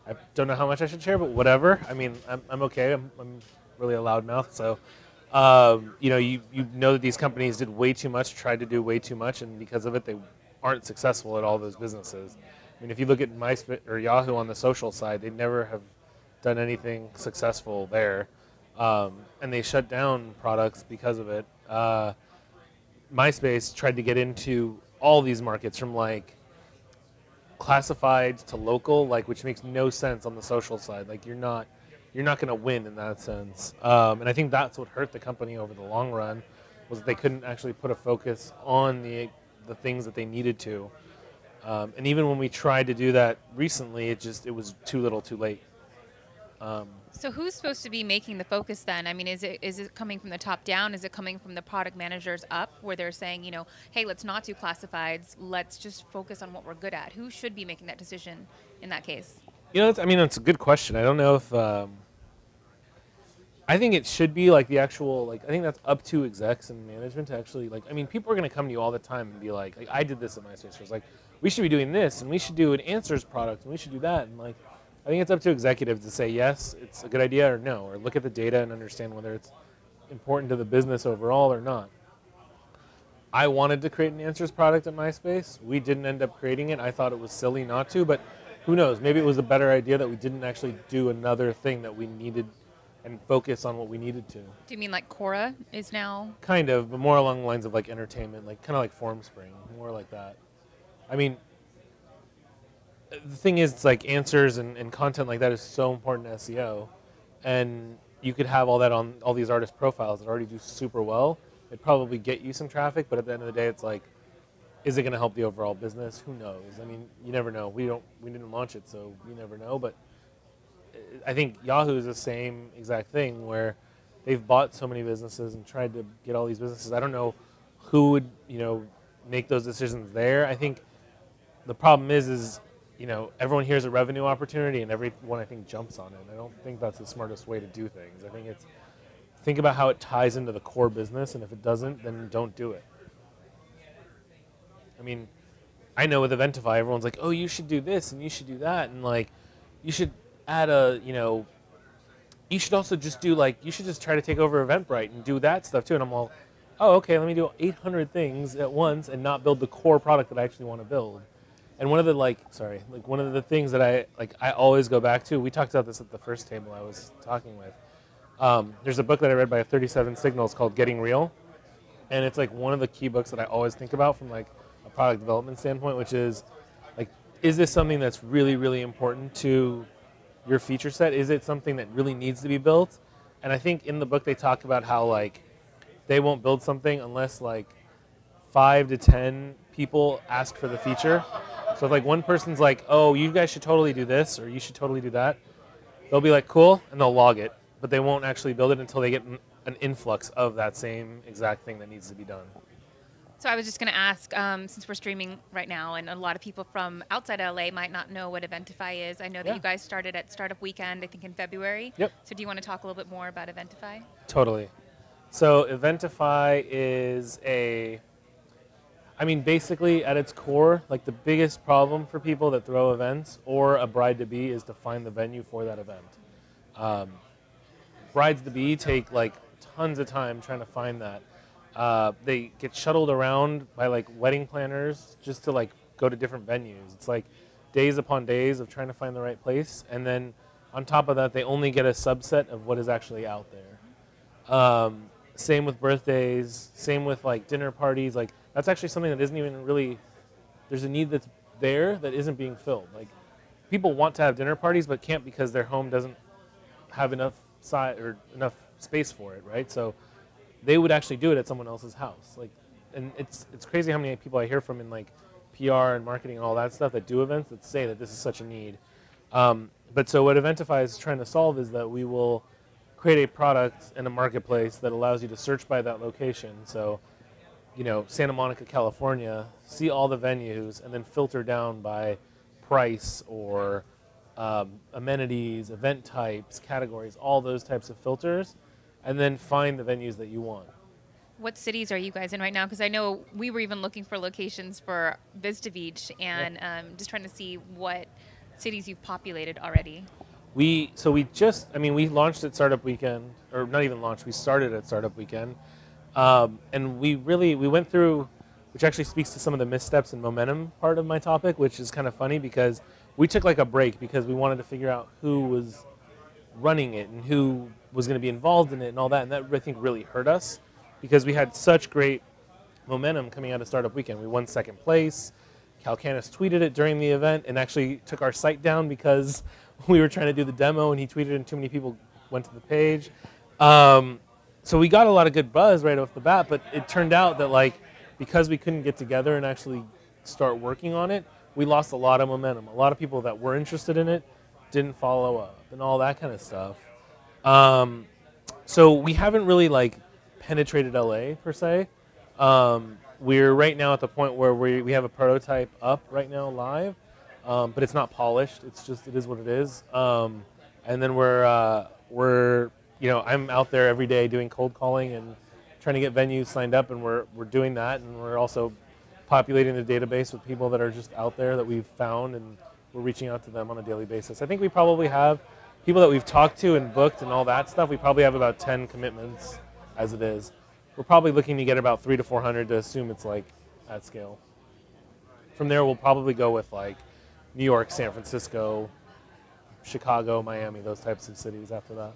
I don't know how much I should share, but whatever. I mean, I'm okay. I'm really a loudmouth, so you know that these companies did way too much, tried to do way too much, and because of it, they aren't successful at all those businesses. I mean, if you look at MySpace or Yahoo on the social side, they never have done anything successful there, and they shut down products because of it. MySpace tried to get into all these markets from like classifieds to local, like which makes no sense on the social side. Like you're not going to win in that sense. And I think that's what hurt the company over the long run was that they couldn't actually put a focus on the things that they needed to. And even when we tried to do that recently, it was too little, too late. So who's supposed to be making the focus then? I mean, is it coming from the top down? Is it coming from the product managers up, where they're saying, hey, let's not do classifieds. Let's just focus on what we're good at. Who should be making that decision in that case? That's a good question. I don't know if I think it should be like the actual like I think that's up to execs and management to actually like. I mean, people are going to come to you all the time and be like I did this at MySpace. It's like we should be doing this and we should do an answers product and we should do that and like. I think it's up to executives to say yes, it's a good idea or no, or look at the data and understand whether it's important to the business overall or not. I wanted to create an answers product at MySpace. We didn't end up creating it. I thought it was silly not to, but who knows? Maybe it was a better idea that we didn't actually do another thing that we needed and focus on what we needed to. Do you mean like Quora is now? Kind of, but more along the lines of like entertainment, like kind of like FormSpring, more like that. I mean, the thing is, it's like answers and content like that is so important to SEO, and you could have all that on all these artist profiles that already do super well. It'd probably get you some traffic, but at the end of the day, it's like, is it going to help the overall business? Who knows? I mean, you never know. We didn't launch it, so we never know. But I think Yahoo is the same exact thing where they've bought so many businesses and tried to get all these businesses. I don't know who would make those decisions there. I think the problem is everyone hears a revenue opportunity and everyone I think jumps on it. I don't think that's the smartest way to do things. I think think about how it ties into the core business, and if it doesn't, then don't do it. I mean, I know with Eventify, everyone's like, oh, you should do this and you should do that, and like, you should add you should also just do you should just try to take over Eventbrite and do that stuff too. And I'm all, oh, okay, let me do 800 things at once and not build the core product that I actually want to build. And one of the things that I always go back to, we talked about this at the first table I was talking with. There's a book that I read by 37 Signals called Getting Real. And it's like one of the key books that I always think about from like a product development standpoint, which is like, is this something that's really, really important to your feature set? Is it something that really needs to be built? And I think in the book they talk about how like they won't build something unless like 5 to 10 people ask for the feature. So if like one person's like, oh, you guys should totally do this or you should totally do that, they'll be like, cool, and they'll log it. But they won't actually build it until they get an influx of that same exact thing that needs to be done. So I was just going to ask, since we're streaming right now, and a lot of people from outside LA might not know what Eventify is. I know that you guys started at Startup Weekend, I think in February. Yep. So do you want to talk a little bit more about Eventify? Totally. So Eventify is basically at its core, like the biggest problem for people that throw events or a bride-to-be is to find the venue for that event. Brides-to-be take like tons of time trying to find that. They get shuttled around by like wedding planners just to like go to different venues. It's like days upon days of trying to find the right place, and then on top of that, they only get a subset of what is actually out there. Same with birthdays. Same with like dinner parties. Like that's actually something that isn't even really. There's a need that's there that isn't being filled. Like people want to have dinner parties, but can't because their home doesn't have enough size or enough space for it, right? So they would actually do it at someone else's house. Like, and it's crazy how many people I hear from in like PR and marketing and all that stuff that do events that say that this is such a need. But so what Eventify is trying to solve is that we will create a product and a marketplace that allows you to search by that location. So, Santa Monica, California, see all the venues and then filter down by price or amenities, event types, categories, all those types of filters, and then find the venues that you want. What cities are you guys in right now? Because I know we were even looking for locations for Biz2Beach and just trying to see what cities you've populated already? We launched at Startup Weekend, or not even launched. We started at Startup Weekend, and we went through, which actually speaks to some of the missteps and momentum part of my topic, which is kind of funny because we took like a break because we wanted to figure out who was running it and who was going to be involved in it and all that, and that I think really hurt us because we had such great momentum coming out of Startup Weekend. We won second place. Cal Canis tweeted it during the event and actually took our site down because we were trying to do the demo and he tweeted it and too many people went to the page. So we got a lot of good buzz right off the bat, but it turned out that like because we couldn't get together and actually start working on it, we lost a lot of momentum. A lot of people that were interested in it didn't follow up and all that kind of stuff. So we haven't really like penetrated LA per se. We're right now at the point where we have a prototype up right now live, but it's not polished. It's just, it is what it is. And then we're I'm out there every day doing cold calling and trying to get venues signed up, and we're doing that, and we're also populating the database with people that are just out there that we've found, and we're reaching out to them on a daily basis. I think we probably have people that we've talked to and booked and all that stuff. We probably have about 10 commitments as it is. We're probably looking to get about 300 to 400 to assume it's like at scale. From there, we'll probably go with like New York, San Francisco, Chicago, Miami, those types of cities after that.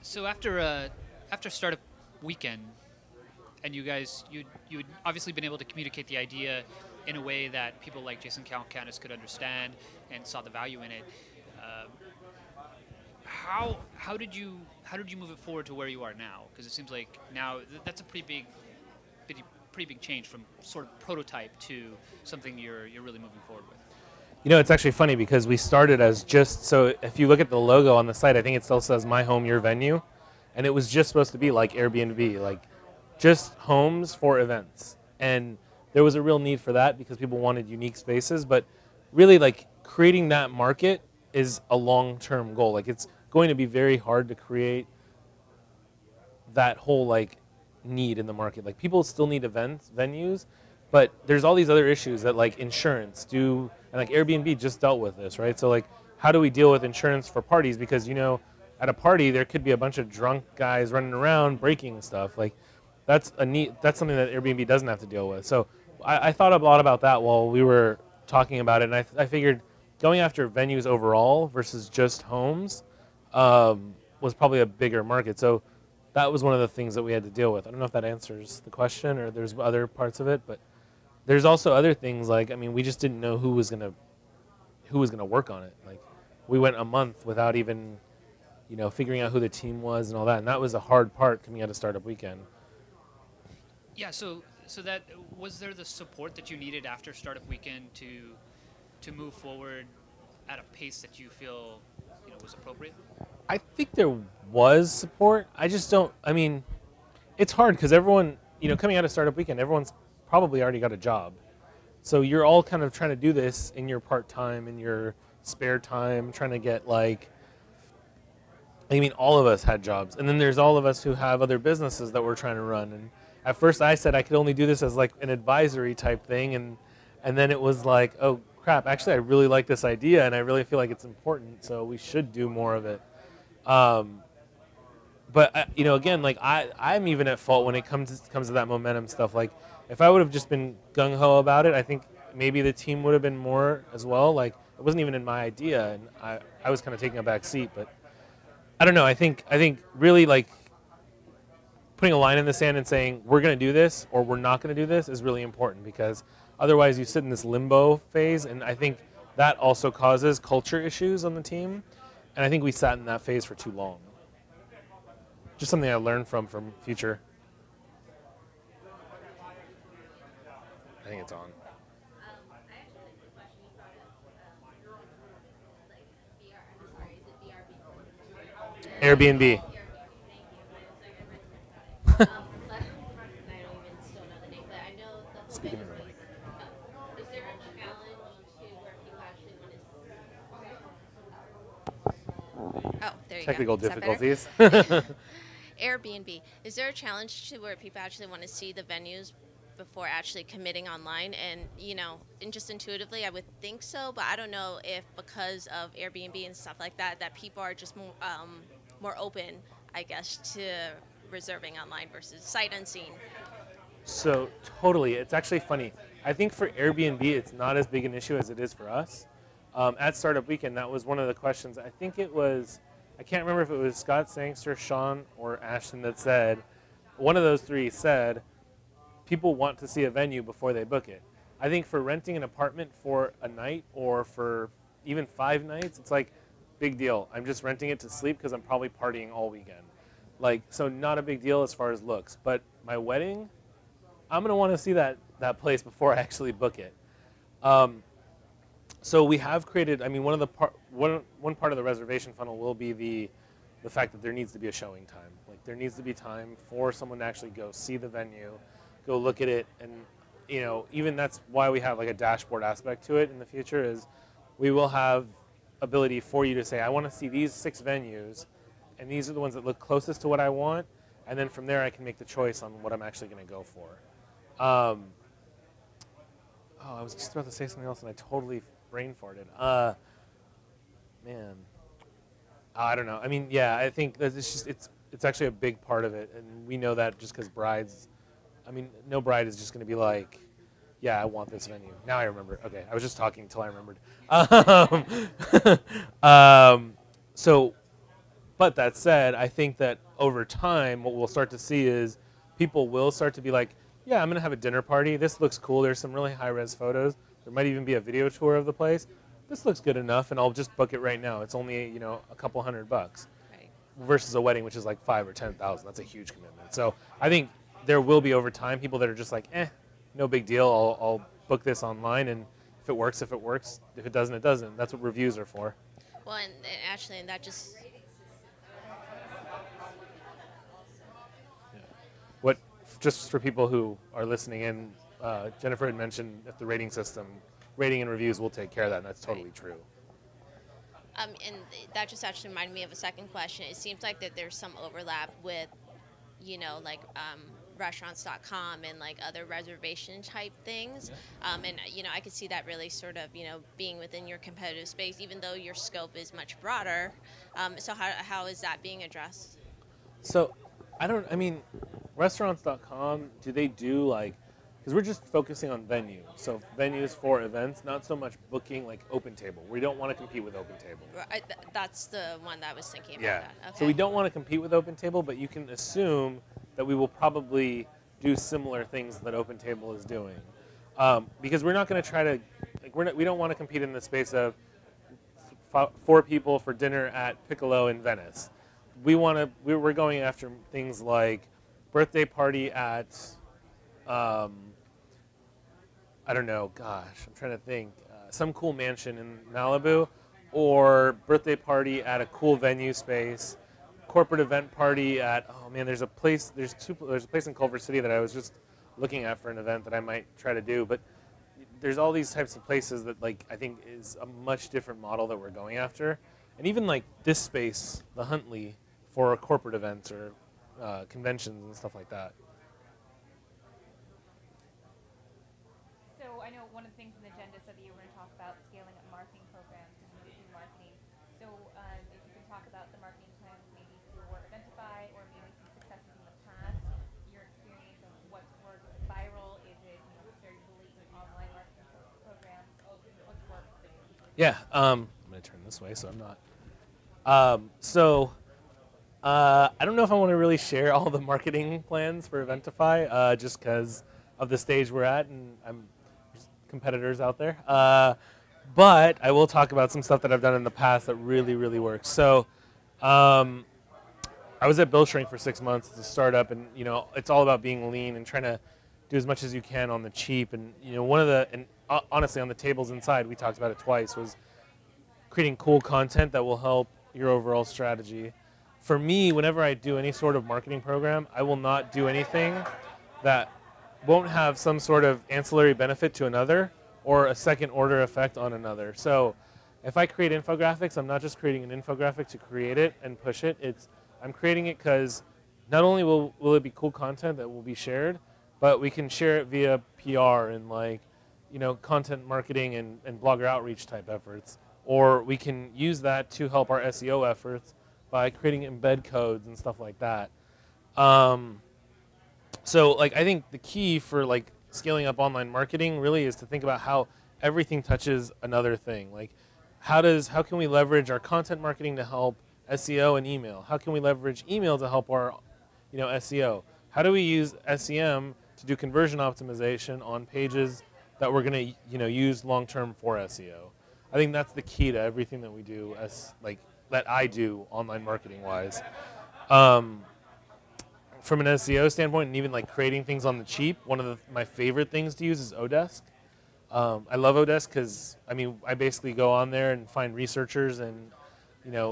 So after Startup Weekend, and you guys, you'd obviously been able to communicate the idea in a way that people like Jason Calacanis could understand and saw the value in it. How did you move it forward to where you are now? Because it seems like now that's a pretty big change from sort of prototype to something you're really moving forward with. You know, it's actually funny because we started as just, so if you look at the logo on the site, I think it still says My Home, Your Venue, and it was just supposed to be like Airbnb, like just homes for events. And there was a real need for that because people wanted unique spaces, but really like creating that market is a long-term goal. Like it's going to be very hard to create that whole like need in the market. Like people still need events, venues, but there's all these other issues that like insurance do, and like Airbnb just dealt with this, right? So like how do we deal with insurance for parties? Because at a party there could be a bunch of drunk guys running around breaking stuff. Like that's something that Airbnb doesn't have to deal with. So I thought a lot about that while we were talking about it, and I figured going after venues overall versus just homes was probably a bigger market. So that was one of the things that we had to deal with. I don't know if that answers the question or there's other parts of it, but there's also other things like, I mean, we just didn't know who was gonna work on it. Like we went a month without even, figuring out who the team was and all that, and that was a hard part coming out of Startup Weekend. Yeah, so that was there the support that you needed after Startup Weekend to move forward at a pace that you feel was appropriate? I think there was support. I just don't. I mean, it's hard because everyone, coming out of Startup Weekend, everyone's probably already got a job, so you're all kind of trying to do this in your part time, in your spare time, trying to get like. I mean, all of us had jobs, and then there's all of us who have other businesses that we're trying to run. And at first, I said I could only do this as like an advisory type thing, and then it was like, oh crap! Actually, I really like this idea, and I really feel like it's important, so we should do more of it. But again, like I'm even at fault when it comes to that momentum stuff. Like, if I would have just been gung ho about it, I think maybe the team would have been more as well. Like, it wasn't even in my idea, and I was kind of taking a back seat, but. I don't know. I think really like putting a line in the sand and saying we're going to do this or we're not going to do this is really important, because otherwise you sit in this limbo phase, and I think that also causes culture issues on the team, and I think we sat in that phase for too long. Just something I learned from future. I think it's on. Airbnb. Speaking of like. Is there a challenge to where people actually want to? Oh, there you Technical go. difficulties. Airbnb. Is there a challenge to where people actually want to see the venues before actually committing online. And, you know, and just intuitively, I would think so, but I don't know if because of Airbnb and stuff like that, that people are just more open, I guess, to reserving online versus sight unseen. So totally, it's actually funny. I think for Airbnb, it's not as big an issue as it is for us. At Startup Weekend, that was one of the questions. I think it was, I can't remember if it was Scott Sangster, Sean, or Ashton that said, one of those three said, people want to see a venue before they book it. I think for renting an apartment for a night or for even 5 nights, it's like, big deal. I'm just renting it to sleep because I'm probably partying all weekend. Like, so not a big deal as far as looks. But my wedding, I'm going to want to see that place before I actually book it. So we have created, I mean, one part of the reservation funnel will be the fact that there needs to be a showing time. Like, there needs to be time for someone to actually go see the venue, go look at it, and, you know, even that's why we have like a dashboard aspect to it in the future is we will have ability for you to say, I want to see these 6 venues, and these are the ones that look closest to what I want, and then from there I can make the choice on what I'm actually going to go for. I was just about to say something else and I totally brain farted. Man, I don't know. I mean, yeah, I think that it's actually a big part of it, and we know that just because brides, I mean, no bride is just going to be like, yeah, I want this venue. Now I remember. Okay, I was just talking until I remembered. But that said, I think that over time, what we'll start to see is people will start to be like, yeah, I'm going to have a dinner party. This looks cool. There's some really high-res photos. There might even be a video tour of the place. This looks good enough, and I'll just book it right now. It's only, you know, a couple $100. Right. Versus a wedding, which is like 5,000 or 10,000. That's a huge commitment. So I think there will be over time people that are just like, no big deal. I'll book this online, and if it works, it works. If it doesn't, it doesn't. That's what reviews are for. Well, and actually, and that just... Yeah. What, just for people who are listening in, Jennifer had mentioned if the rating and reviews will take care of that, and that's totally true. And that just actually reminded me of a second question. It seems like that there's some overlap with, you know, like restaurants.com and like other reservation type things. Yeah. And, you know, I could see that really sort of, you know, being within your competitive space, even though your scope is much broader. So how is that being addressed? So I mean, restaurants.com, do they do like, because we're just focusing on venues. So venues for events, not so much booking like Open Table. We don't want to compete with Open Table. That's the one that I was thinking about. Yeah. That. Okay. So we don't want to compete with Open Table, but you can assume that we will probably do similar things that Open Table is doing. Because we're not going to try to, like, we don't want to compete in the space of 4 people for dinner at Piccolo in Venice. We're going after things like birthday party at, I don't know, gosh, I'm trying to think, some cool mansion in Malibu, or birthday party at a cool venue space, corporate event party at, oh man, there's a place in Culver City that I was just looking at for an event that I might try to do, but there's all these types of places that, like, I think is a much different model that we're going after. And even like this space, the Huntley, for corporate events or conventions and stuff like that. So I know one of the things in the agenda said that you were going to talk about scaling up marketing programs and using marketing. So if you could talk about the marketing plans maybe for Eventify or maybe some successes in the past, your experience of what's worked viral, is it very blatant online marketing programs, what's worked for you? Yeah, I'm going to turn this way so I'm not. I don't know if I want to really share all the marketing plans for Eventify just because of the stage we're at, and there's competitors out there. But I will talk about some stuff that I've done in the past that really, really works. So I was at Bill Shrink for 6 months. It's a startup, and it's all about being lean and trying to do as much as you can on the cheap. And honestly, on the tables inside, we talked about it twice, was creating cool content that will help your overall strategy. For me, whenever I do any sort of marketing program, I will not do anything that won't have some sort of ancillary benefit to another or a second order effect on another. So if I create infographics, I'm not just creating an infographic to create it and push it. I'm creating it because not only will it be cool content that will be shared, but we can share it via PR and like, content marketing and blogger outreach type efforts. Or we can use that to help our SEO efforts by creating embed codes and stuff like that. So like I think the key for like scaling up online marketing really is to think about how everything touches another thing. Like how can we leverage our content marketing to help SEO and email? How can we leverage email to help our SEO? How do we use SEM to do conversion optimization on pages that we're going to use long term for SEO? I think that's the key to everything that we do that I do online marketing wise. From an SEO standpoint and even like creating things on the cheap, one of my favorite things to use is Odesk. I love Odesk because I basically go on there and find researchers in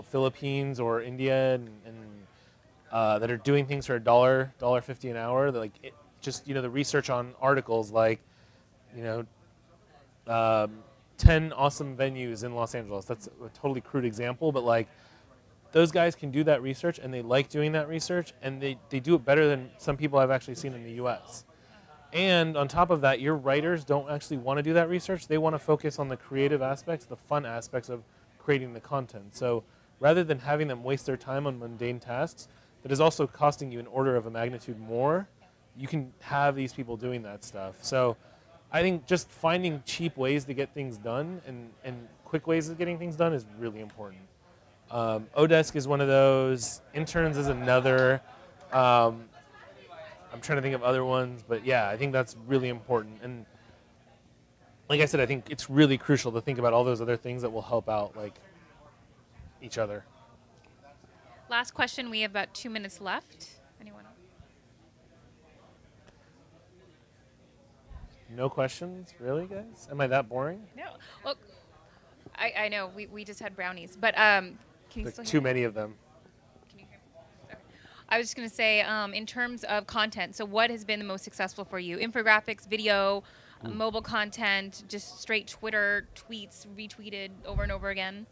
Philippines or India and that are doing things for $1.50 an hour. They're like the research on articles like 10 awesome venues in Los Angeles. That's a totally crude example, but like those guys can do that research and they like doing that research and they do it better than some people I've actually seen in the US. And on top of that, your writers don't actually want to do that research. They want to focus on the creative aspects, the fun aspects of creating the content. So rather than having them waste their time on mundane tasks, that is also costing you an order of a magnitude more, you can have these people doing that stuff. So I think just finding cheap ways to get things done and quick ways of getting things done is really important. Odesk is one of those. Interns is another. I'm trying to think of other ones, but yeah, I think that's really important. And like I said, I think it's really crucial to think about all those other things that will help out like each other. Last question. We have about 2 minutes left. Anyone? No questions? Really, guys? Am I that boring? No. Well, I know. We just had brownies. But can you There's still hear too me? many of them. Can you hear me? Okay. I was just going to say, in terms of content, so what has been the most successful for you? Infographics, video, mobile content, just straight Twitter tweets, retweeted over and over again?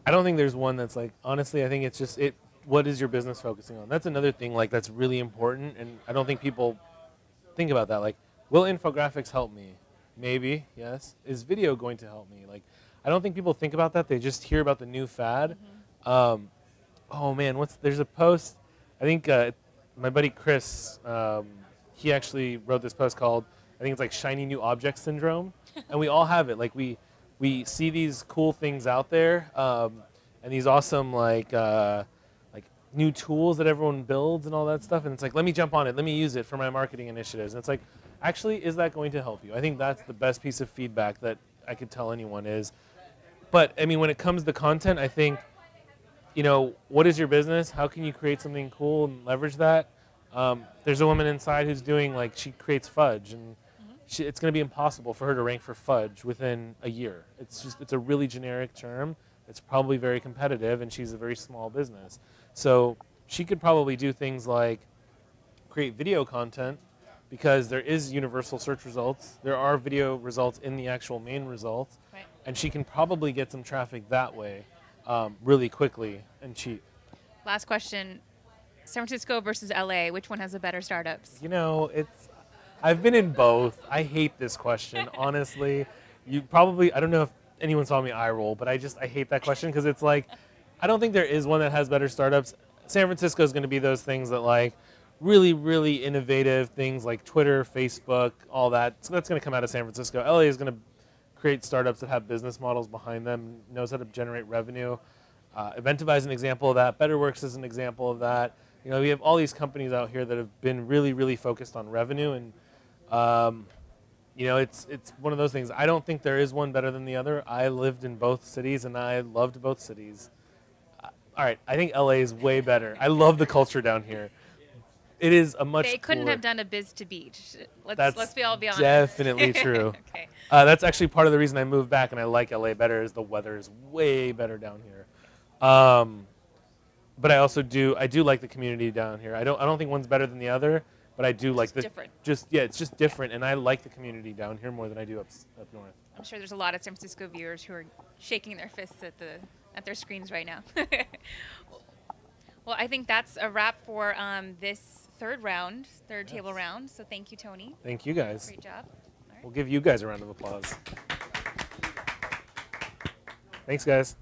I don't think there's one that's like, honestly, I think it's just what is your business focusing on? That's another thing like that's really important, and I don't think people think about that. Like, will infographics help me? Maybe, yes. Is video going to help me? Like, I don't think people think about that. They just hear about the new fad. Mm-hmm. Oh man, there's a post. I think my buddy Chris, he actually wrote this post called, I think it's like shiny new object syndrome, and we all have it. Like we see these cool things out there, and these awesome like new tools that everyone builds and all that stuff, and it's like, let me jump on it, let me use it for my marketing initiatives. And it's like, actually, is that going to help you? I think that's the best piece of feedback that I could tell anyone is. But I mean, when it comes to content, I think, what is your business? How can you create something cool and leverage that? There's a woman inside who's doing she creates fudge, and it's going to be impossible for her to rank for fudge within a year. It's a really generic term. It's probably very competitive, and she's a very small business. So she could probably do things like create video content, because there is universal search results. There are video results in the actual main results. Right. And she can probably get some traffic that way really quickly and cheap. Last question. San Francisco versus LA, which one has the better startups? I've been in both. I hate this question, honestly. I don't know if anyone saw me eye roll, but I hate that question because it's like, I don't think there is one that has better startups. San Francisco is going to be those things that really, really innovative things like Twitter, Facebook, all that. So that's going to come out of San Francisco. LA is going to create startups that have business models behind them, knows how to generate revenue. Eventify is an example of that. BetterWorks is an example of that. We have all these companies out here that have been really, really focused on revenue, and it's one of those things. I don't think there is one better than the other. I lived in both cities, and I loved both cities. All right, I think LA is way better. I love the culture down here. It is a much They couldn't cooler. have done a Biz2Beach. Let's be honest. Definitely true. Okay. That's actually part of the reason I moved back, and I like LA better. Is the weather is way better down here. But I also do like the community down here. I don't think one's better than the other, but I do like the different. It's just different, and I like the community down here more than I do up north. I'm sure there's a lot of San Francisco viewers who are shaking their fists at their screens right now. Well, I think that's a wrap for this third table round. So thank you, Tony. Thank you, guys. Great job. All right. We'll give you guys a round of applause. Thanks, guys.